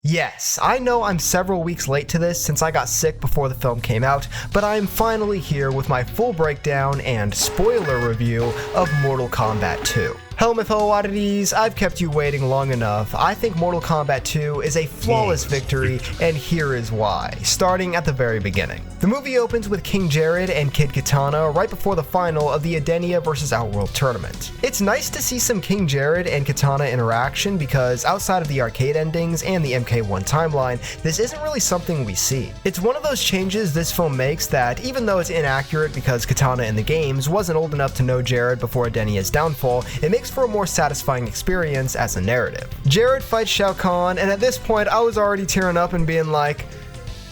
Yes, I know I'm several weeks late to this since I got sick before the film came out, but I am finally here with my full breakdown and spoiler review of Mortal Kombat 2. Hello my fellow oddities, I've kept you waiting long enough. I think Mortal Kombat 2 is a flawless victory, and here is why, starting at the very beginning. The movie opens with King Jared and Kid Kitana right before the final of the Edenia vs. Outworld tournament. It's nice to see some King Jared and Kitana interaction because outside of the arcade endings and the MK1 timeline, this isn't really something we see. It's one of those changes this film makes that, even though it's inaccurate because Kitana in the games wasn't old enough to know Jared before Edenia's downfall, it makes for a more satisfying experience as a narrative. Jared fights Shao Kahn, and at this point I was already tearing up and being like,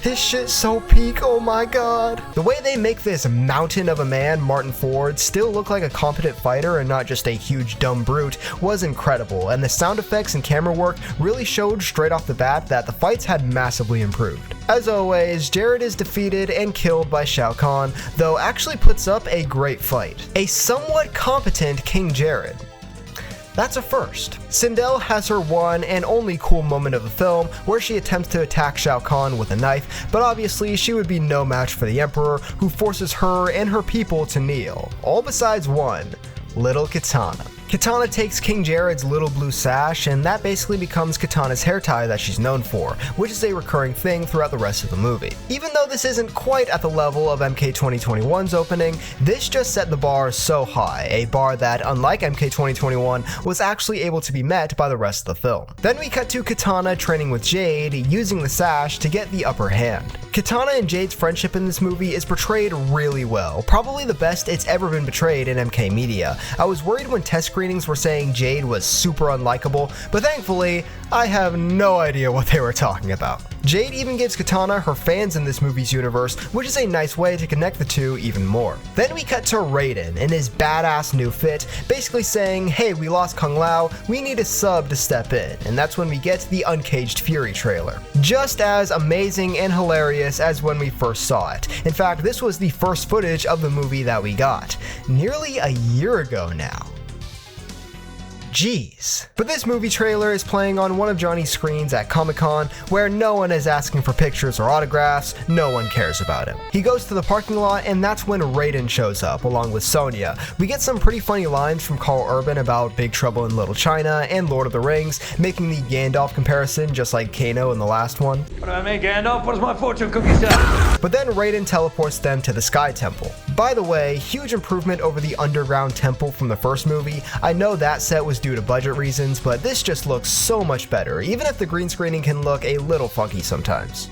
his shit's so peak, oh my god. The way they make this mountain of a man, Martyn Ford, still look like a competent fighter and not just a huge dumb brute was incredible, and the sound effects and camera work really showed straight off the bat that the fights had massively improved. As always, Jared is defeated and killed by Shao Kahn, though actually puts up a great fight. A somewhat competent King Jared. That's a first. Sindel has her one and only cool moment of the film where she attempts to attack Shao Kahn with a knife, but obviously she would be no match for the Emperor, who forces her and her people to kneel. All besides one, little Kitana. Kitana takes King Jared's little blue sash, and that basically becomes Kitana's hair tie that she's known for, which is a recurring thing throughout the rest of the movie. Even though this isn't quite at the level of MK 2021's opening, this just set the bar so high, a bar that, unlike MK 2021, was actually able to be met by the rest of the film. Then we cut to Kitana training with Jade, using the sash to get the upper hand. Kitana and Jade's friendship in this movie is portrayed really well, probably the best it's ever been portrayed in MK media. I was worried when test screenings were saying Jade was super unlikable, but thankfully, I have no idea what they were talking about. Jade even gives Kitana her fans in this movie's universe, which is a nice way to connect the two even more. Then we cut to Raiden in his badass new fit, basically saying, hey, we lost Kung Lao, we need a sub to step in, and that's when we get the Uncaged Fury trailer. Just as amazing and hilarious as when we first saw it. In fact, this was the first footage of the movie that we got, nearly a year ago now. Jeez. But this movie trailer is playing on one of Johnny's screens at Comic-Con, where no one is asking for pictures or autographs, no one cares about him. He goes to the parking lot, and that's when Raiden shows up, along with Sonya. We get some pretty funny lines from Karl Urban about Big Trouble in Little China and Lord of the Rings, making the Gandalf comparison just like Kano in the last one. What do I make, Gandalf? What does my fortune cookie say? But then Raiden teleports them to the Sky Temple. By the way, huge improvement over the underground temple from the first movie. I know that set was due to budget reasons, but this just looks so much better, even if the green screening can look a little funky sometimes.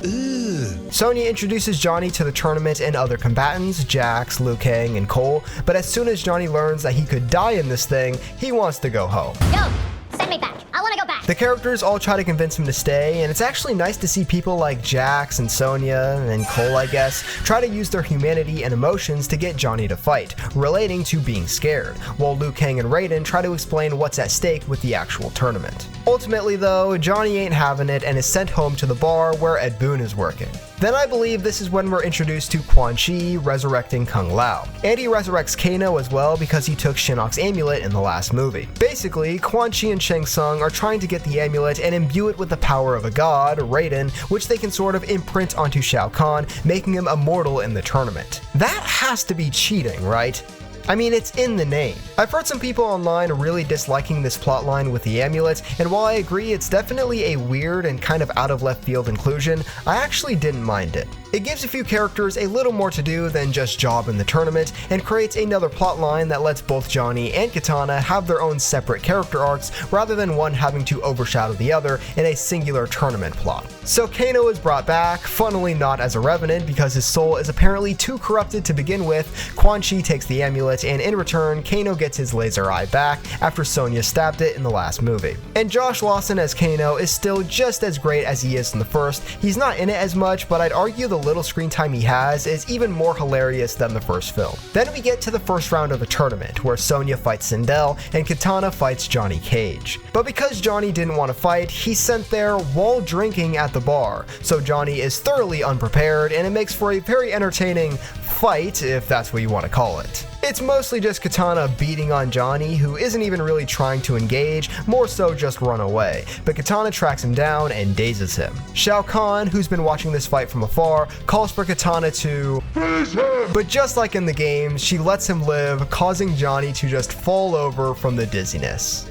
Sonya introduces Johnny to the tournament and other combatants, Jax, Liu Kang, and Cole, but as soon as Johnny learns that he could die in this thing, he wants to go home. Yo, send me back. I want to go back. The characters all try to convince him to stay, and it's actually nice to see people like Jax and Sonya, and Cole I guess, try to use their humanity and emotions to get Johnny to fight, relating to being scared, while Liu Kang and Raiden try to explain what's at stake with the actual tournament. Ultimately though, Johnny ain't having it and is sent home to the bar where Ed Boon is working. Then I believe this is when we're introduced to Quan Chi resurrecting Kung Lao. And he resurrects Kano as well because he took Shinnok's amulet in the last movie. Basically, Quan Chi and Shang Tsung are trying to get the amulet and imbue it with the power of a god, Raiden, which they can sort of imprint onto Shao Kahn, making him immortal in the tournament. That has to be cheating, right? I mean, it's in the name. I've heard some people online really disliking this plotline with the amulet, and while I agree it's definitely a weird and kind of out of left field inclusion, I actually didn't mind it. It gives a few characters a little more to do than just job in the tournament, and creates another plotline that lets both Johnny and Kitana have their own separate character arcs, rather than one having to overshadow the other in a singular tournament plot. So Kano is brought back, funnily not as a revenant because his soul is apparently too corrupted to begin with. Quan Chi takes the amulet, and in return, Kano gets his laser eye back after Sonya stabbed it in the last movie. And Josh Lawson as Kano is still just as great as he is in the first. He's not in it as much, but I'd argue the little screen time he has is even more hilarious than the first film. Then we get to the first round of the tournament, where Sonya fights Sindel and Kitana fights Johnny Cage. But because Johnny didn't want to fight, he's sent there while drinking at the bar, so Johnny is thoroughly unprepared, and it makes for a very entertaining fight, if that's what you want to call it. It's mostly just Kitana beating on Johnny, who isn't even really trying to engage, more so just run away, but Kitana tracks him down and dazes him. Shao Kahn, who's been watching this fight from afar, calls for Kitana to freeze him, but just like in the game, she lets him live, causing Johnny to just fall over from the dizziness.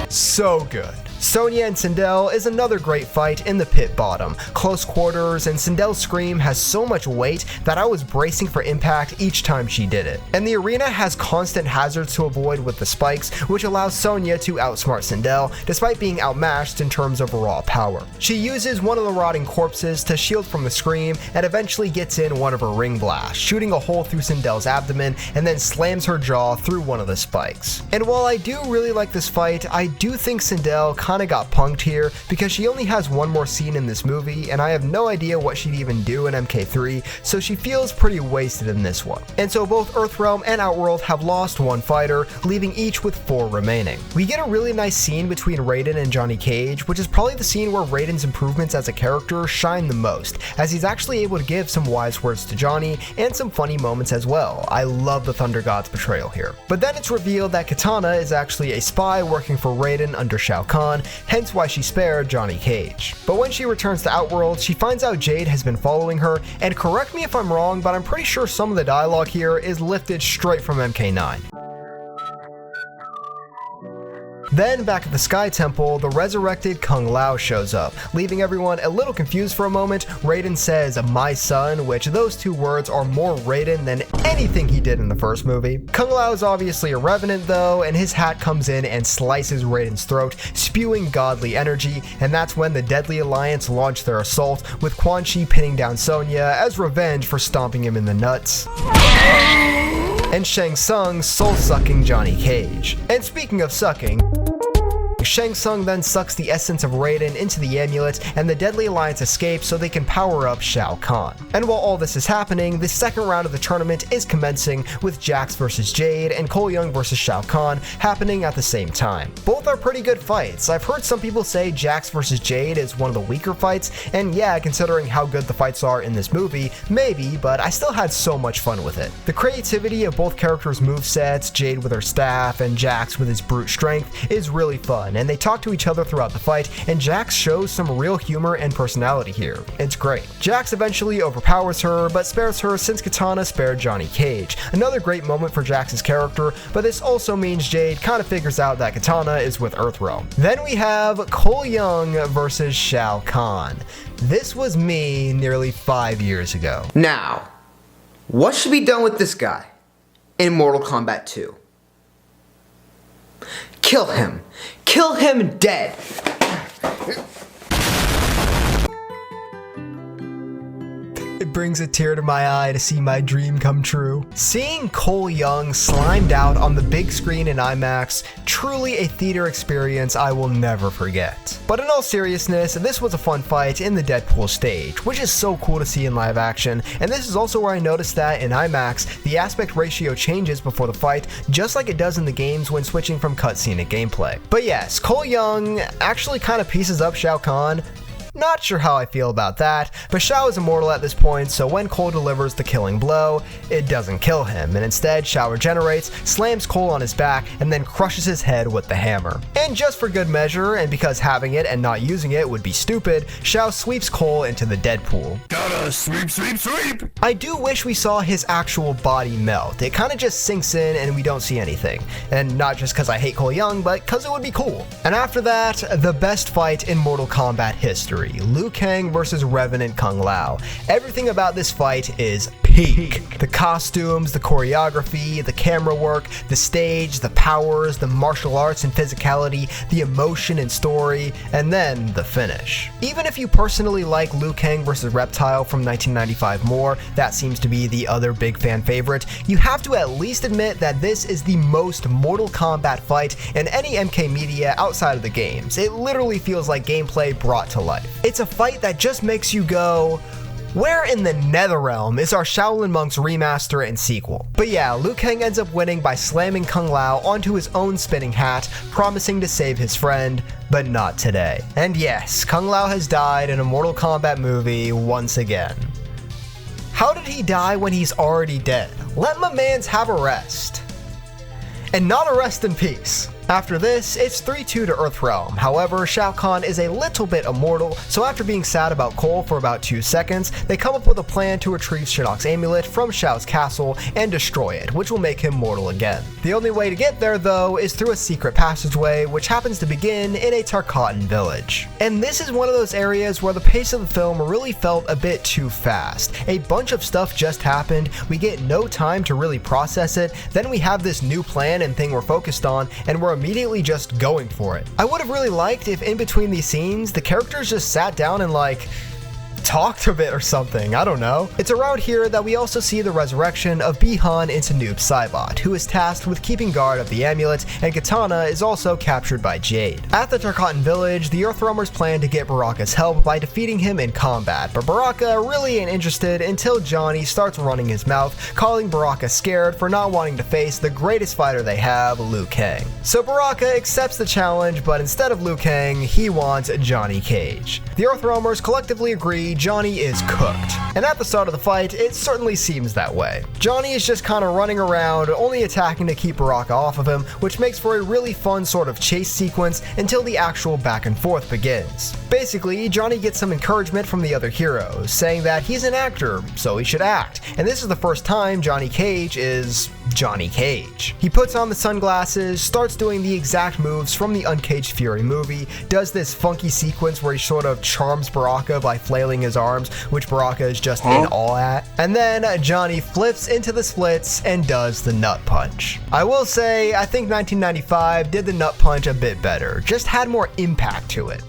So good. Sonya and Sindel is another great fight in the pit bottom. Close quarters, and Sindel's scream has so much weight that I was bracing for impact each time she did it. And the arena has constant hazards to avoid with the spikes, which allows Sonya to outsmart Sindel, despite being outmatched in terms of raw power. She uses one of the rotting corpses to shield from the scream, and eventually gets in one of her ring blasts, shooting a hole through Sindel's abdomen, and then slams her jaw through one of the spikes. And while I do really like this fight, I do think Sindel kinda got punked here because she only has one more scene in this movie, and I have no idea what she'd even do in MK3, so she feels pretty wasted in this one. And so both Earthrealm and Outworld have lost one fighter, leaving each with 4 remaining. We get a really nice scene between Raiden and Johnny Cage, which is probably the scene where Raiden's improvements as a character shine the most, as he's actually able to give some wise words to Johnny and some funny moments as well. I love the Thunder God's portrayal here. But then it's revealed that Kitana is actually a spy working for Raiden under Shao Kahn, hence why she spared Johnny Cage. But when she returns to Outworld, she finds out Jade has been following her, and correct me if I'm wrong, but I'm pretty sure some of the dialogue here is lifted straight from MK9. Then, back at the Sky Temple, the resurrected Kung Lao shows up, leaving everyone a little confused for a moment. Raiden says, "my son," which those 2 words are more Raiden than anything he did in the first movie. Kung Lao is obviously a revenant though, and his hat comes in and slices Raiden's throat, spewing godly energy, and that's when the Deadly Alliance launch their assault, with Quan Chi pinning down Sonya as revenge for stomping him in the nuts, and Shang Tsung soul-sucking Johnny Cage. And speaking of sucking, Shang Tsung then sucks the essence of Raiden into the amulet, and the Deadly Alliance escapes so they can power up Shao Kahn. And while all this is happening, the second round of the tournament is commencing, with Jax vs Jade and Cole Young vs Shao Kahn happening at the same time. Both are pretty good fights. I've heard some people say Jax vs Jade is one of the weaker fights, and yeah, considering how good the fights are in this movie, maybe, but I still had so much fun with it. The creativity of both characters' movesets, Jade with her staff and Jax with his brute strength, is really fun, and they talk to each other throughout the fight, and Jax shows some real humor and personality here. It's great. Jax eventually overpowers her, but spares her since Kitana spared Johnny Cage. Another great moment for Jax's character, but this also means Jade kind of figures out that Kitana is with Earthrealm. Then we have Cole Young versus Shao Kahn. This was me nearly 5 years ago. Now, what should be done with this guy in Mortal Kombat 2? Kill him. Kill him dead. It brings a tear to my eye to see my dream come true. Seeing Cole Young slimed out on the big screen in IMAX, truly a theater experience I will never forget. But in all seriousness, this was a fun fight in the Deadpool stage, which is so cool to see in live action, and this is also where I noticed that in IMAX, the aspect ratio changes before the fight, just like it does in the games when switching from cutscene to gameplay. But yes, Cole Young actually kind of pieces up Shao Kahn. Not sure how I feel about that, but Shao is immortal at this point, so when Cole delivers the killing blow, it doesn't kill him, and instead Shao regenerates, slams Cole on his back, and then crushes his head with the hammer. And just for good measure, and because having it and not using it would be stupid, Shao sweeps Cole into the Deadpool. Gotta sweep, sweep, sweep! I do wish we saw his actual body melt. It kinda just sinks in and we don't see anything. And not just cause I hate Cole Young, but cause it would be cool. And after that, the best fight in Mortal Kombat history. Liu Kang versus Revenant Kung Lao. Everything about this fight is peak. The costumes, the choreography, the camera work, the stage, the powers, the martial arts and physicality, the emotion and story, and then the finish. Even if you personally like Liu Kang versus Reptile from 1995 more, that seems to be the other big fan favorite, you have to at least admit that this is the most Mortal Kombat fight in any MK media outside of the games. It literally feels like gameplay brought to life. It's a fight that just makes you go, where in the Netherrealm is our Shaolin Monks remaster and sequel? But yeah, Liu Kang ends up winning by slamming Kung Lao onto his own spinning hat, promising to save his friend, but not today. And yes, Kung Lao has died in a Mortal Kombat movie once again. How did he die when he's already dead? Let my mans have a rest. And not a rest in peace. After this, it's 3-2 to Earthrealm. However, Shao Kahn is a little bit immortal, so after being sad about Cole for about 2 seconds, they come up with a plan to retrieve Shinnok's amulet from Shao's castle and destroy it, which will make him mortal again. The only way to get there, though, is through a secret passageway, which happens to begin in a Tarkatan village. And this is one of those areas where the pace of the film really felt a bit too fast. A bunch of stuff just happened, we get no time to really process it, then we have this new plan and thing we're focused on, and we're immediately just going for it. I would have really liked if in between these scenes, the characters just sat down and talked a bit or something, I don't know. It's around here that we also see the resurrection of Bi-Han into Noob Saibot, who is tasked with keeping guard of the amulet, and Kitana is also captured by Jade. At the Tarkatan village, the Earthrealmers plan to get Baraka's help by defeating him in combat, but Baraka really ain't interested until Johnny starts running his mouth, calling Baraka scared for not wanting to face the greatest fighter they have, Liu Kang. So Baraka accepts the challenge, but instead of Liu Kang, he wants Johnny Cage. The Earthrealmers collectively agree Johnny is cooked. And at the start of the fight, it certainly seems that way. Johnny is just kind of running around, only attacking to keep Baraka off of him, which makes for a really fun sort of chase sequence until the actual back and forth begins. Basically, Johnny gets some encouragement from the other heroes, saying that he's an actor, so he should act. And this is the first time Johnny Cage is Johnny Cage. He puts on the sunglasses, starts doing the exact moves from the Uncaged Fury movie, does this funky sequence where he sort of charms Baraka by flailing his arms, which Baraka is just in awe at. And then Johnny flips into the splits and does the nut punch. I will say, I think 1995 did the nut punch a bit better, just had more impact to it.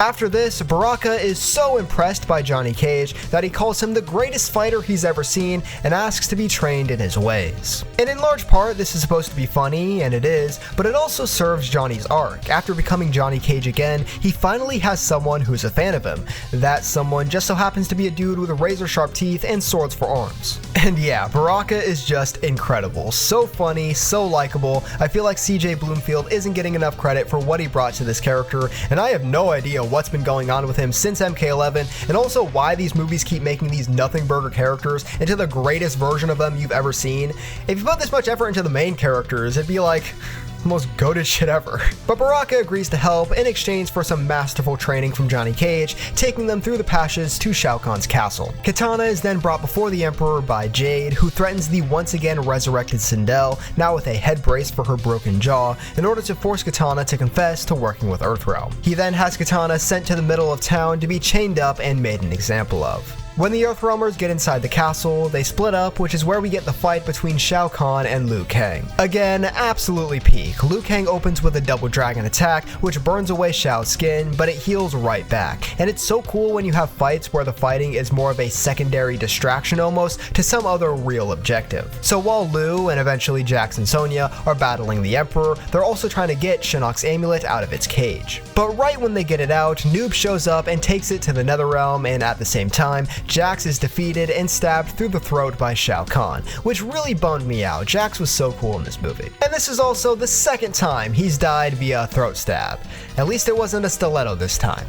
After this, Baraka is so impressed by Johnny Cage that he calls him the greatest fighter he's ever seen and asks to be trained in his ways. And in large part, this is supposed to be funny, and it is, but it also serves Johnny's arc. After becoming Johnny Cage again, he finally has someone who's a fan of him. That someone just so happens to be a dude with razor sharp teeth and swords for arms. And yeah, Baraka is just incredible. So funny, so likable. I feel like CJ Bloomfield isn't getting enough credit for what he brought to this character, and I have no idea what's been going on with him since MK11, and also why these movies keep making these nothing burger characters into the greatest version of them you've ever seen. If you put this much effort into the main characters, it'd be like the most goated shit ever. But Baraka agrees to help in exchange for some masterful training from Johnny Cage, taking them through the passages to Shao Kahn's castle. Kitana is then brought before the Emperor by Jade, who threatens the once again resurrected Sindel, now with a head brace for her broken jaw, in order to force Kitana to confess to working with Earthrealm. He then has Kitana sent to the middle of town to be chained up and made an example of. When the Earthrealmers get inside the castle, they split up, which is where we get the fight between Shao Kahn and Liu Kang. Again, absolutely peak. Liu Kang opens with a double dragon attack, which burns away Shao's skin, but it heals right back. And it's so cool when you have fights where the fighting is more of a secondary distraction almost to some other real objective. So while Liu and eventually Jax and Sonya are battling the Emperor, they're also trying to get Shinnok's amulet out of its cage. But right when they get it out, Noob shows up and takes it to the Netherrealm, and at the same time, Jax is defeated and stabbed through the throat by Shao Kahn, which really bummed me out. Jax was so cool in this movie. And this is also the second time he's died via a throat stab. At least it wasn't a stiletto this time.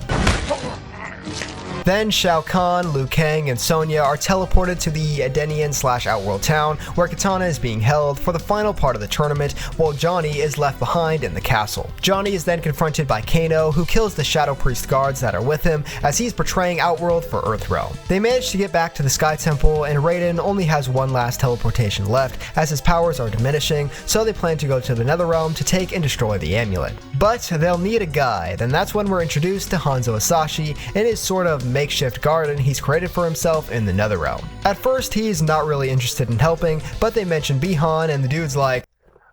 Then Shao Kahn, Liu Kang, and Sonya are teleported to the Edenian/Outworld town, where Kitana is being held for the final part of the tournament, while Johnny is left behind in the castle. Johnny is then confronted by Kano, who kills the Shadow Priest guards that are with him, as he's betraying Outworld for Earthrealm. They manage to get back to the Sky Temple, and Raiden only has one last teleportation left, as his powers are diminishing, so they plan to go to the Netherrealm to take and destroy the amulet. But they'll need a guide, and that's when we're introduced to Hanzo Asashi in his sort of makeshift garden he's created for himself in the Netherrealm. At first, he's not really interested in helping, but they mention Bi-Han, and the dude's like,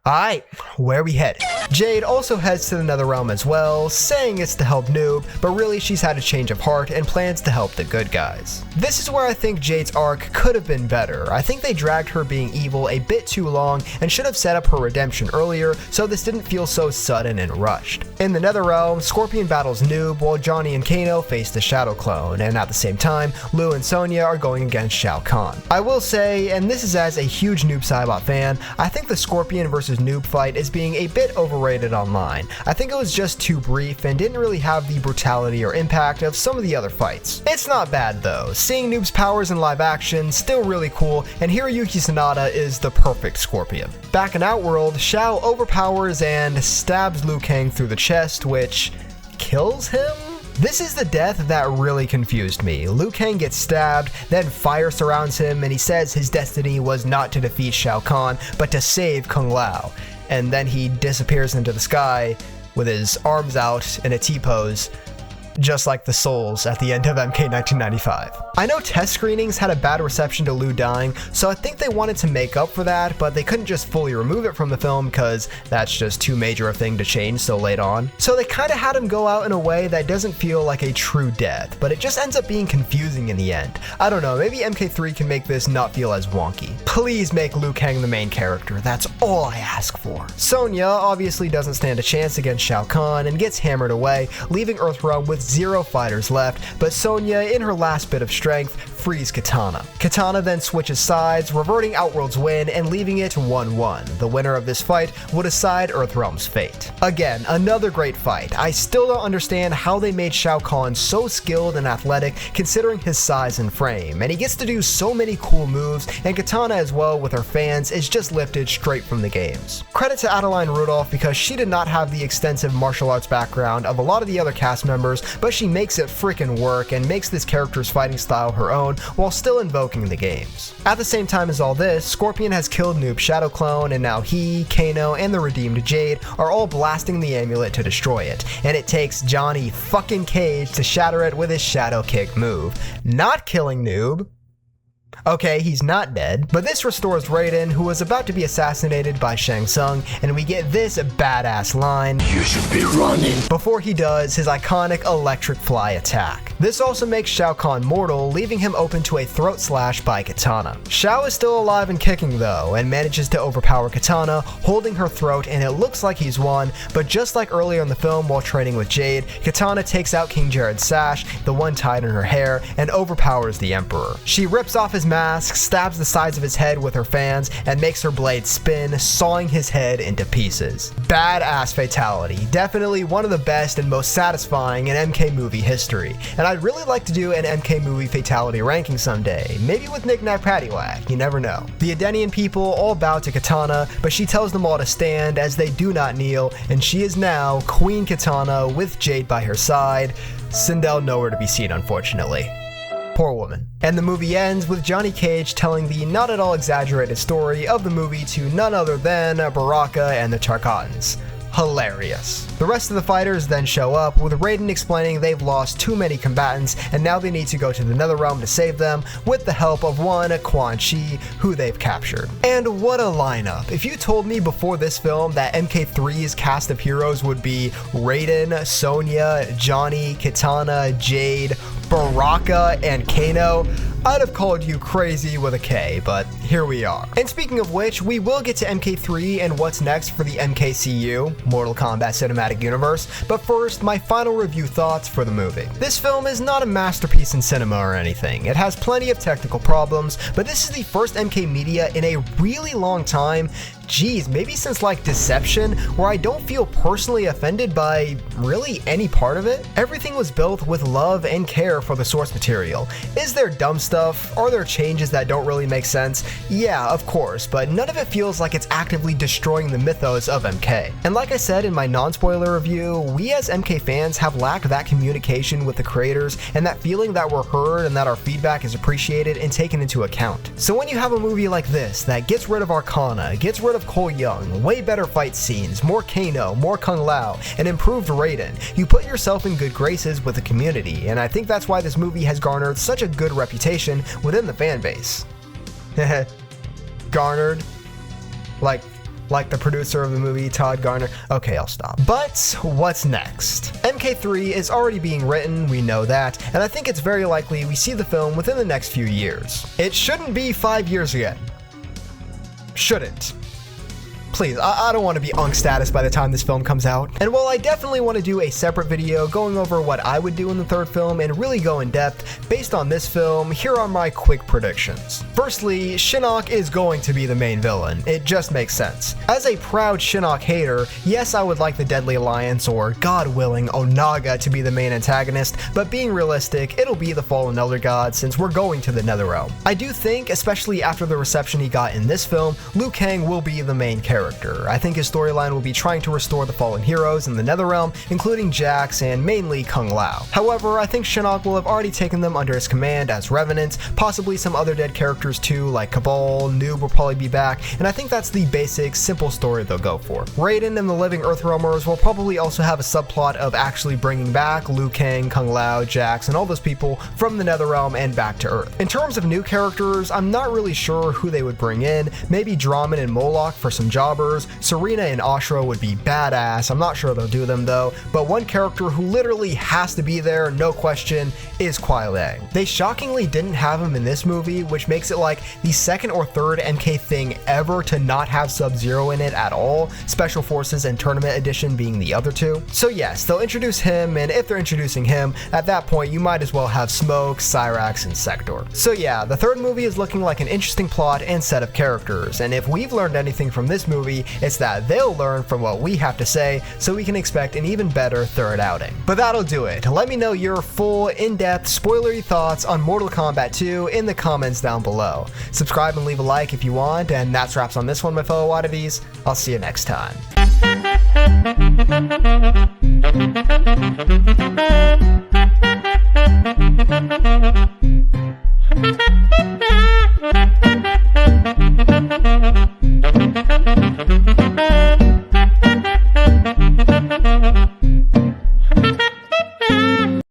"Alright, where we headed?" Jade also heads to the Netherrealm as well, saying it's to help Noob, but really she's had a change of heart and plans to help the good guys. This is where I think Jade's arc could have been better. I think they dragged her being evil a bit too long and should have set up her redemption earlier, so this didn't feel so sudden and rushed. In the Netherrealm, Scorpion battles Noob while Johnny and Kano face the Shadow Clone, and at the same time, Liu and Sonya are going against Shao Kahn. I will say, and this is as a huge Noob Saibot fan, I think the Scorpion versus Noob fight is being a bit overrated overrated online. I think it was just too brief and didn't really have the brutality or impact of some of the other fights. It's not bad though. Seeing Noob's powers in live action, still really cool, and Hiroyuki Sanada is the perfect Scorpion. Back in Outworld, Shao overpowers and stabs Liu Kang through the chest, which kills him? This is the death that really confused me. Liu Kang gets stabbed, then fire surrounds him, and he says his destiny was not to defeat Shao Kahn, but to save Kung Lao. And then he disappears into the sky with his arms out in a T-pose, just like the souls at the end of MK 1995. I know test screenings had a bad reception to Liu dying, so I think they wanted to make up for that, but they couldn't just fully remove it from the film because that's just too major a thing to change so late on. So they kinda had him go out in a way that doesn't feel like a true death, but it just ends up being confusing in the end. I don't know, maybe MK3 can make this not feel as wonky. Please make Liu Kang the main character, that's all I ask for. Sonya obviously doesn't stand a chance against Shao Kahn and gets hammered away, leaving Earthrealm with 0 fighters left, but Sonya, in her last bit of strength, frees Kitana. Kitana then switches sides, reverting Outworld's win and leaving it 1-1. The winner of this fight will decide Earthrealm's fate. Again, another great fight. I still don't understand how they made Shao Kahn so skilled and athletic considering his size and frame, and he gets to do so many cool moves, and Kitana as well with her fans is just lifted straight from the games. Credit to Adeline Rudolph because she did not have the extensive martial arts background of a lot of the other cast members, but she makes it freaking work and makes this character's fighting style her own while still invoking the games. At the same time as all this, Scorpion has killed Noob Shadow Clone, and now he, Kano, and the redeemed Jade are all blasting the amulet to destroy it, and it takes Johnny fucking Cage to shatter it with his Shadow Kick move. Not killing Noob. Okay, he's not dead, but this restores Raiden, who was about to be assassinated by Shang Tsung, and we get this badass line, You should be running. before he does his iconic electric fly attack. This also makes Shao Kahn mortal, leaving him open to a throat slash by Kitana. Shao is still alive and kicking though, and manages to overpower Kitana, holding her throat, and it looks like he's won, but just like earlier in the film while training with Jade, Kitana takes out King Jared's sash, the one tied in her hair, and overpowers the Emperor. She rips off his mask, stabs the sides of his head with her fans, and makes her blade spin, sawing his head into pieces. Badass fatality. Definitely one of the best and most satisfying in MK movie history. And I'd really like to do an MK movie fatality ranking someday, maybe with Knick Knack Paddywhack, you never know. The Adenian people all bow to Kitana, but she tells them all to stand as they do not kneel, and she is now Queen Kitana with Jade by her side. Sindel nowhere to be seen, unfortunately. Poor woman. And the movie ends with Johnny Cage telling the not at all exaggerated story of the movie to none other than Baraka and the Tarkatans. Hilarious. The rest of the fighters then show up, with Raiden explaining they've lost too many combatants and now they need to go to the Netherrealm to save them with the help of one Quan Chi, who they've captured. And what a lineup. If you told me before this film that MK3's cast of heroes would be Raiden, Sonya, Johnny, Kitana, Jade, Baraka, and Kano, I'd have called you crazy with a K, but here we are. And speaking of which, we will get to MK3 and what's next for the MKCU, Mortal Kombat Cinematic Universe, but first, my final review thoughts for the movie. This film is not a masterpiece in cinema or anything. It has plenty of technical problems, but this is the first MK media in a really long time, geez, maybe since like Deception, where I don't feel personally offended by really any part of it. Everything was built with love and care for the source material. Is there dumb stuff? Are there changes that don't really make sense? Yeah, of course, but none of it feels like it's actively destroying the mythos of MK. And like I said in my non-spoiler review, we as MK fans have lacked that communication with the creators and that feeling that we're heard and that our feedback is appreciated and taken into account. So when you have a movie like this that gets rid of Arcana, gets rid of Cole Young, way better fight scenes, more Kano, more Kung Lao, and improved Raiden, you put yourself in good graces with the community, and I think that's why this movie has garnered such a good reputation within the fan base. Garnered? Like the producer of the movie, Todd Garner. Okay, I'll stop. But what's next? MK3 is already being written, we know that, and I think it's very likely we see the film within the next few years. It shouldn't be 5 years yet. Shouldn't. please, I don't want to be Unk status by the time this film comes out. And while I definitely want to do a separate video going over what I would do in the third film and really go in depth based on this film, here are my quick predictions. Firstly, Shinnok is going to be the main villain. It just makes sense. As a proud Shinnok hater, yes, I would like the Deadly Alliance or, God willing, Onaga to be the main antagonist, but being realistic, it'll be the Fallen Elder God since we're going to the Netherrealm. I do think, especially after the reception he got in this film, Liu Kang will be the main character. I think his storyline will be trying to restore the fallen heroes in the Netherrealm, including Jax and mainly Kung Lao. However, I think Shinnok will have already taken them under his command as Revenants, possibly some other dead characters too, like Cabal, Noob will probably be back, and I think that's the basic, simple story they'll go for. Raiden and the Living Earthrealmers will probably also have a subplot of actually bringing back Liu Kang, Kung Lao, Jax, and all those people from the Netherrealm and back to Earth. In terms of new characters, I'm not really sure who they would bring in. Maybe Draman and Moloch for some jobbers. Serena and Ashura would be badass. I'm not sure they'll do them though, but one character who literally has to be there, no question, is Kuai Liang. They shockingly didn't have him in this movie, which makes it like the second or third MK thing ever to not have Sub-Zero in it at all, Special Forces and Tournament Edition being the other two. So yes, they'll introduce him, and if they're introducing him, at that point you might as well have Smoke, Cyrax, and Sector. So yeah, the third movie is looking like an interesting plot and set of characters, and if we've learned anything from this movie, it's that they'll learn from what we have to say, so we can expect an even better third outing. But that'll do it. Let me know your full, in-depth, spoilery thoughts on Mortal Kombat 2 in the comments down below. Subscribe and leave a like if you want, and that's wraps on this one, my fellow oddities. I'll see you next time.